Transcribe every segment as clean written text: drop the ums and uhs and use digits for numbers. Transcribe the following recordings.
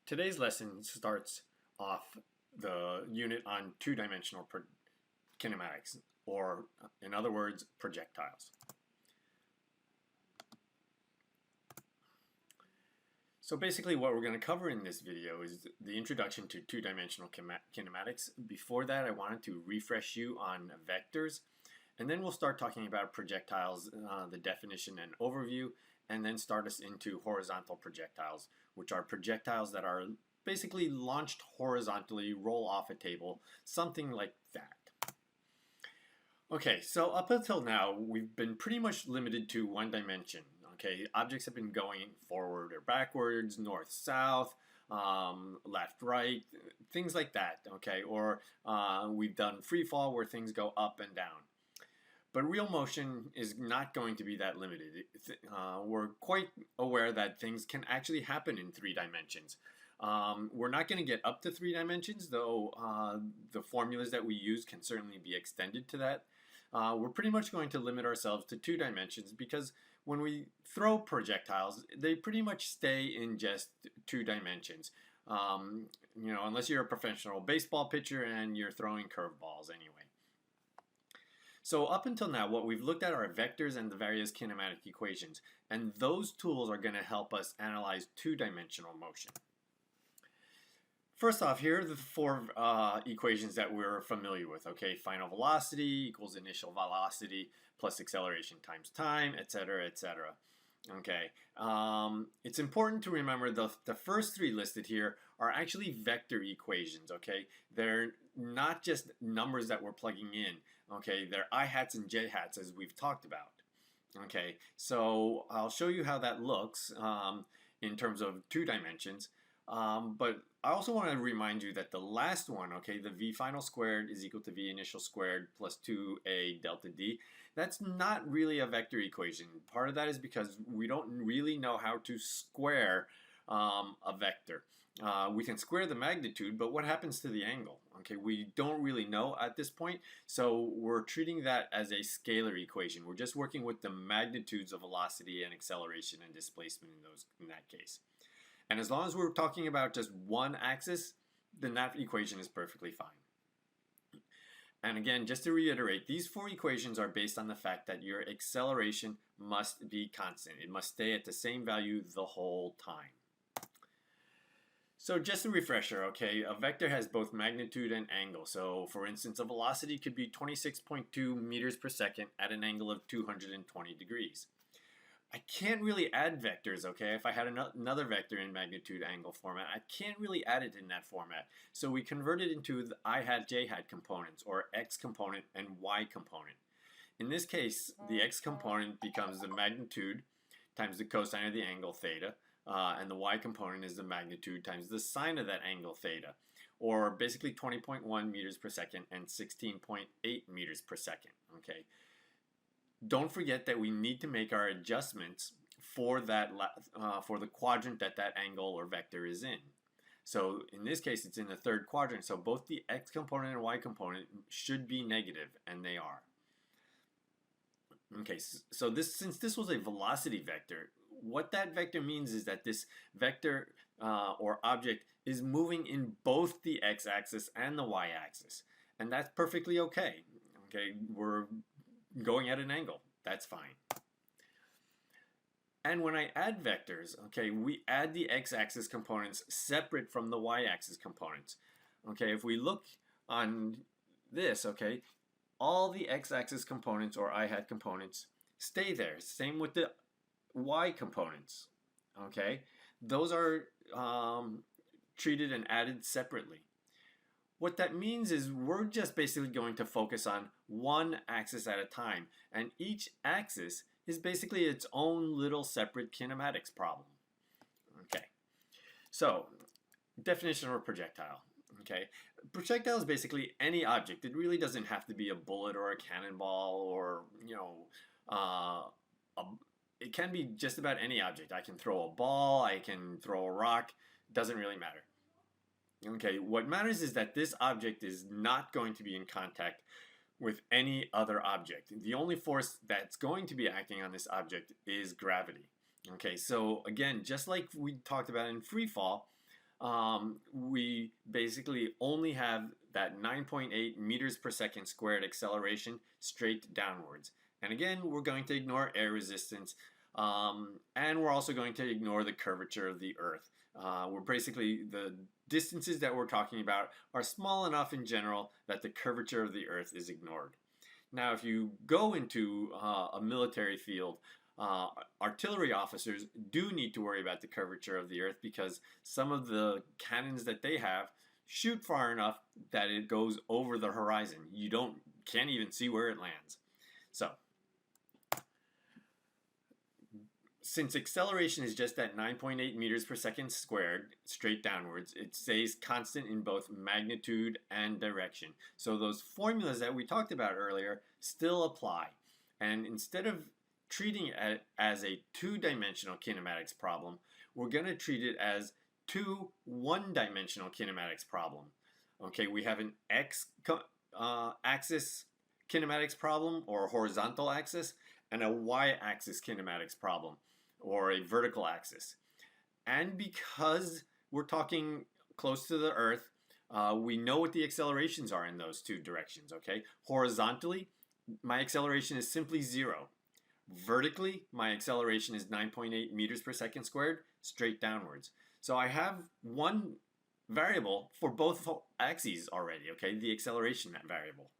Today's lesson starts off the unit on two-dimensional kinematics, or in other words, projectiles. So basically what we're going to cover in this video is the introduction to two-dimensional kinematics. Before that, I wanted to refresh you on vectors, and then we'll start talking about projectiles, the definition and overview, and then start us into horizontal projectiles, which are projectiles that are basically launched horizontally, roll off a table, something like that. Okay, so up until now, we've been pretty much limited to one dimension. Okay, objects have been going forward or backwards, north, south, left, right, things like that. Okay, or we've done free fall where things go up and down. But real motion is not going to be that limited. We're quite aware that things can actually happen in 3 dimensions. We're not going to get up to 3 dimensions, though the formulas that we use can certainly be extended to that. We're pretty much going to limit ourselves to 2 dimensions because when we throw projectiles, they pretty much stay in just 2 dimensions. Unless you're a professional baseball pitcher and you're throwing curveballs anyway. So up until now, what we've looked at are vectors and the various kinematic equations, and those tools are going to help us analyze 2-dimensional motion. First off, here are the 4 equations that we're familiar with. Okay, final velocity equals initial velocity plus acceleration times time, etc., etc. Okay, it's important to remember the first 3 listed here are actually vector equations. Okay, they're not just numbers that we're plugging in. Okay, they're I-hats and J-hats as we've talked about. Okay, so I'll show you how that looks in terms of 2 dimensions. But I also want to remind you that the last one, okay, the V final squared is equal to V initial squared plus 2A delta D, that's not really a vector equation. Part of that is because we don't really know how to square a vector. We can square the magnitude, but what happens to the angle? Okay, we don't really know at this point, so we're treating that as a scalar equation. We're just working with the magnitudes of velocity and acceleration and displacement in that case. And as long as we're talking about just one axis, then that equation is perfectly fine. And again, just to reiterate, these 4 equations are based on the fact that your acceleration must be constant. It must stay at the same value the whole time. So just a refresher, okay, a vector has both magnitude and angle. So for instance, a velocity could be 26.2 meters per second at an angle of 220 degrees. I can't really add vectors, okay? If I had another vector in magnitude angle format, I can't really add it in that format. So we convert it into the I-hat, J-hat components, or X component and Y component. In this case, the X component becomes the magnitude times the cosine of the angle theta, and the Y component is the magnitude times the sine of that angle theta, or basically 20.1 meters per second and 16.8 meters per second, okay? Don't forget that we need to make our adjustments for that for the quadrant that angle or vector is in. So in this case, it's in the 3rd quadrant. So both the X component and Y component should be negative, and they are. Okay, so since this was a velocity vector, what that vector means is that this vector or object is moving in both the x-axis and the y-axis, and that's perfectly okay. Okay, we're going at an angle. That's fine. And when I add vectors, okay, we add the x-axis components separate from the y-axis components. Okay, if we look on this, okay, all the x-axis components or I-hat components stay there. Same with the y components. Okay, those are treated and added separately. What that means is we're just basically going to focus on one axis at a time, and each axis is basically its own little separate kinematics problem. Okay, so definition of a projectile. Okay, projectile is basically any object. It really doesn't have to be a bullet or a cannonball or it can be just about any object. I can throw a ball, I can throw a rock, doesn't really matter. Okay, what matters is that this object is not going to be in contact with any other object. The only force that's going to be acting on this object is gravity. Okay, so again, just like we talked about in free fall, we basically only have that 9.8 meters per second squared acceleration straight downwards. And again, we're going to ignore air resistance, and we're also going to ignore the curvature of the Earth. We're basically, the distances that we're talking about are small enough in general that the curvature of the Earth is ignored. Now, if you go into a military field, artillery officers do need to worry about the curvature of the Earth because some of the cannons that they have shoot far enough that it goes over the horizon. You can't even see where it lands. So, since acceleration is just at 9.8 meters per second squared, straight downwards, it stays constant in both magnitude and direction. So those formulas that we talked about earlier still apply. And instead of treating it as a two-dimensional kinematics problem, we're going to treat it as two one-dimensional kinematics problem. Okay, we have an x-axis kinematics problem, or horizontal axis, and a y-axis kinematics problem, or a vertical axis. And because we're talking close to the Earth, we know what the accelerations are in those two directions, okay? Horizontally, my acceleration is simply 0. Vertically, my acceleration is 9.8 meters per second squared, straight downwards. So I have one variable for both axes already, okay? The acceleration variable.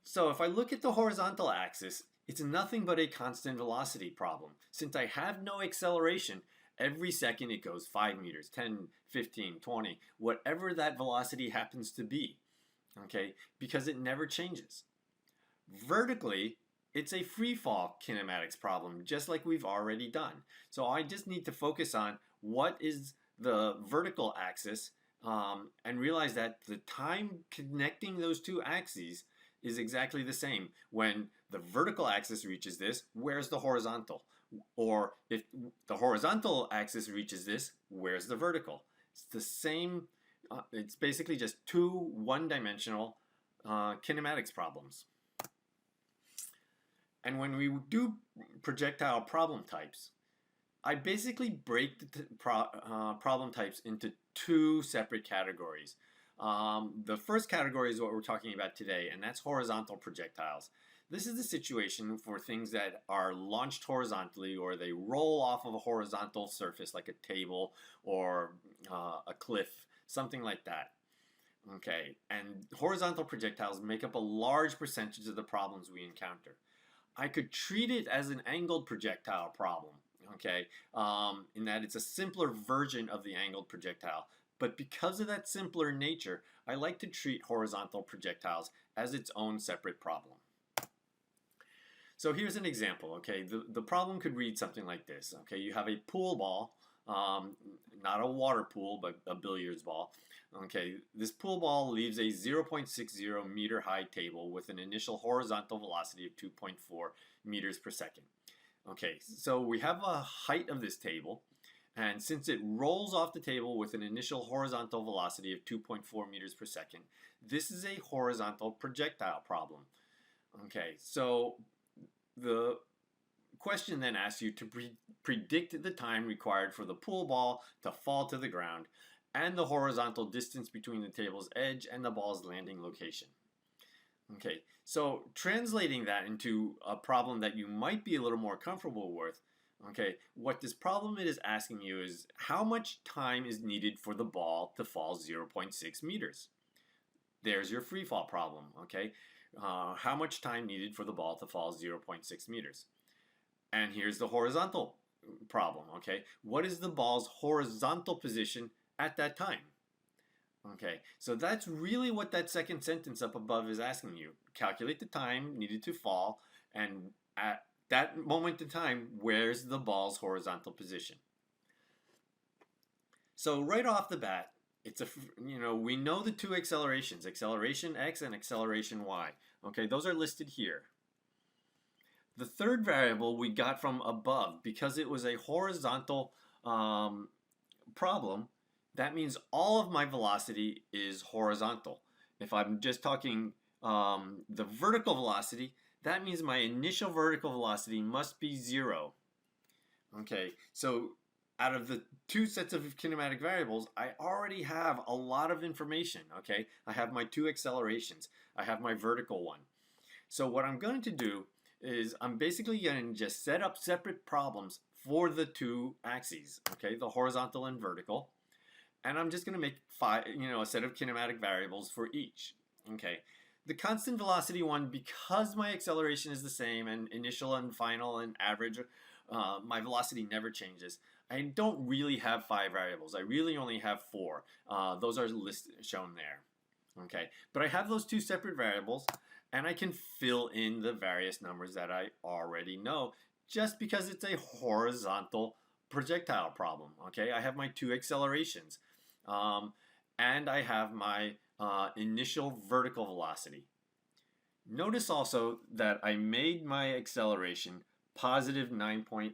So if I look at the horizontal axis, it's nothing but a constant velocity problem. Since I have no acceleration, every second it goes 5 meters, 10, 15, 20, whatever that velocity happens to be, okay, because it never changes. Vertically, it's a free fall kinematics problem, just like we've already done. So I just need to focus on what is the vertical axis and realize that the time connecting those two axes is exactly the same. When the vertical axis reaches this, where's the horizontal? Or if the horizontal axis reaches this, where's the vertical? It's the same, it's basically just two one-dimensional kinematics problems. And when we do projectile problem types, I basically break the problem types into two separate categories. The first category is what we're talking about today, and that's horizontal projectiles. This is the situation for things that are launched horizontally, or they roll off of a horizontal surface like a table or a cliff, something like that. Okay, and horizontal projectiles make up a large percentage of the problems we encounter. I could treat it as an angled projectile problem, okay, in that it's a simpler version of the angled projectile. But because of that simpler nature, I like to treat horizontal projectiles as its own separate problem. So here's an example, okay? The problem could read something like this, okay? You have a pool ball, not a water pool, but a billiards ball. Okay, this pool ball leaves a 0.60 meter high table with an initial horizontal velocity of 2.4 meters per second. Okay, so we have a height of this table, and since it rolls off the table with an initial horizontal velocity of 2.4 meters per second, this is a horizontal projectile problem. Okay, so the question then asks you to predict the time required for the pool ball to fall to the ground and the horizontal distance between the table's edge and the ball's landing location. Okay, so translating that into a problem that you might be a little more comfortable with, okay, what this problem is asking you is how much time is needed for the ball to fall 0.6 meters? There's your free fall problem, okay? How much time needed for the ball to fall 0.6 meters? And here's the horizontal problem, okay? What is the ball's horizontal position at that time? Okay, so that's really what that second sentence up above is asking you. Calculate the time needed to fall, and at that moment in time, where's the ball's horizontal position? So right off the bat, it's we know the two accelerations, acceleration x and acceleration y. Okay, those are listed here. The third variable we got from above because it was a horizontal problem. That means all of my velocity is horizontal. If I'm just talking the vertical velocity, that means my initial vertical velocity must be 0. Okay, so out of the two sets of kinematic variables, I already have a lot of information, okay? I have my two accelerations. I have my vertical one. So what I'm going to do is I'm basically going to just set up separate problems for the two axes, okay? The horizontal and vertical. And I'm just going to make a set of kinematic variables for each, okay? The constant velocity one, because my acceleration is the same and initial and final and average, my velocity never changes. I don't really have 5 variables. I really only have 4. Those are shown there. Okay, but I have those two separate variables, and I can fill in the various numbers that I already know just because it's a horizontal projectile problem. Okay, I have my two accelerations, and I have my initial vertical velocity. Notice also that I made my acceleration positive 9.8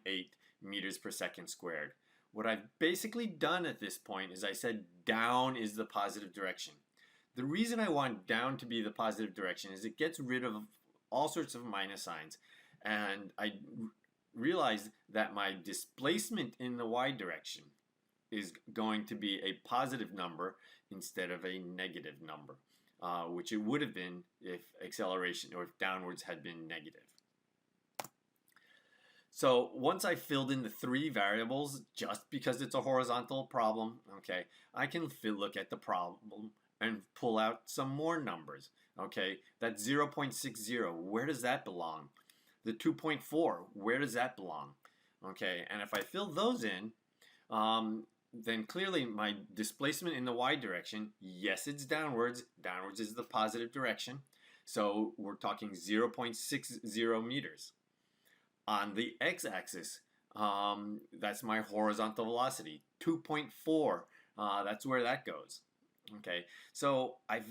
meters per second squared. What I've basically done at this point is I said down is the positive direction. The reason I want down to be the positive direction is it gets rid of all sorts of minus signs, and I realized that my displacement in the y direction is going to be a positive number instead of a negative number, which it would have been if acceleration or if downwards had been negative. So once I filled in the 3 variables, just because it's a horizontal problem, okay, I can look at the problem and pull out some more numbers. Okay, that 0.60, where does that belong? The 2.4, where does that belong? Okay, and if I fill those in, then clearly my displacement in the y direction, yes, it's downwards. Downwards is the positive direction. So we're talking 0.60 meters. On the x-axis, that's my horizontal velocity, 2.4. That's where that goes. Okay, so I've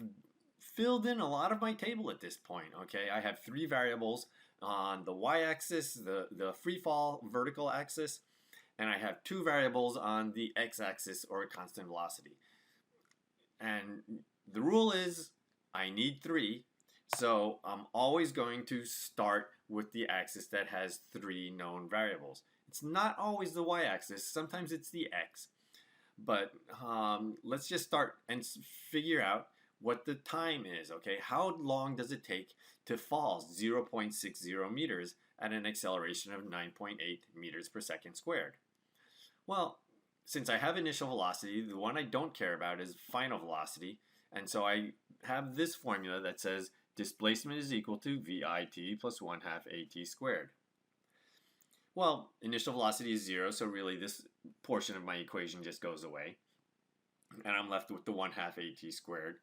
filled in a lot of my table at this point. Okay, I have 3 variables on the y-axis, the free fall vertical axis, and I have 2 variables on the x-axis or constant velocity. And the rule is I need 3, so I'm always going to start with the axis that has 3 known variables. It's not always the y-axis, sometimes it's the x. But let's just start and figure out what the time is, okay? How long does it take to fall 0.60 meters at an acceleration of 9.8 meters per second squared? Well, since I have initial velocity, the one I don't care about is final velocity, and so I have this formula that says displacement is equal to VIT plus 1/2 AT squared. Well, initial velocity is 0, so really this portion of my equation just goes away, and I'm left with the 1/2 AT squared.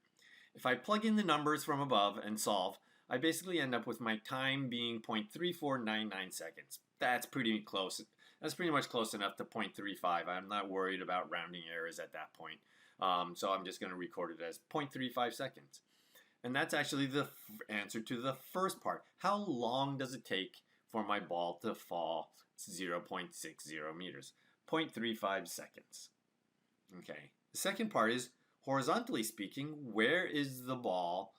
If I plug in the numbers from above and solve, I basically end up with my time being 0.3499 seconds. That's pretty close. That's pretty much close enough to 0.35. I'm not worried about rounding errors at that point. So I'm just going to record it as 0.35 seconds. And that's actually the answer to the first part. How long does it take for my ball to fall 0.60 meters? 0.35 seconds. Okay. The second part is, horizontally speaking, where is the ball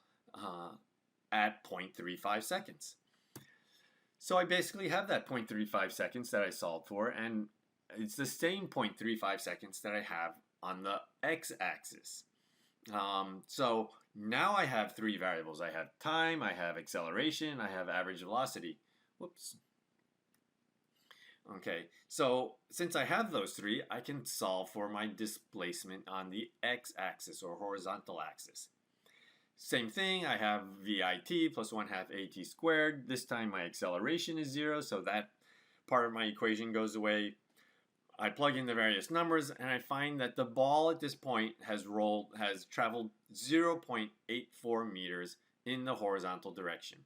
at 0.35 seconds? So I basically have that 0.35 seconds that I solved for, and it's the same 0.35 seconds that I have on the x-axis. So now I have 3 variables. I have time, I have acceleration, I have average velocity. Whoops. Okay, so since I have those 3, I can solve for my displacement on the x-axis or horizontal axis. Same thing, I have VIT plus 1/2 AT squared. This time my acceleration is 0, so that part of my equation goes away. I plug in the various numbers, and I find that the ball at this point has traveled 0.84 meters in the horizontal direction.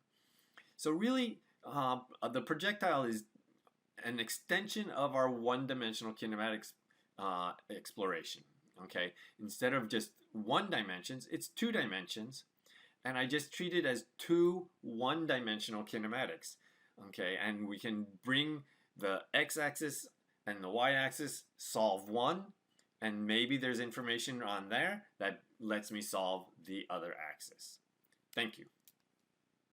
So really, the projectile is an extension of our one-dimensional kinematics exploration. Okay, instead of just 1 dimensions, it's 2 dimensions, and I just treat it as 2 one-dimensional kinematics. Okay, and we can bring the x-axis and the y-axis, solve one, and maybe there's information on there that lets me solve the other axis. Thank you.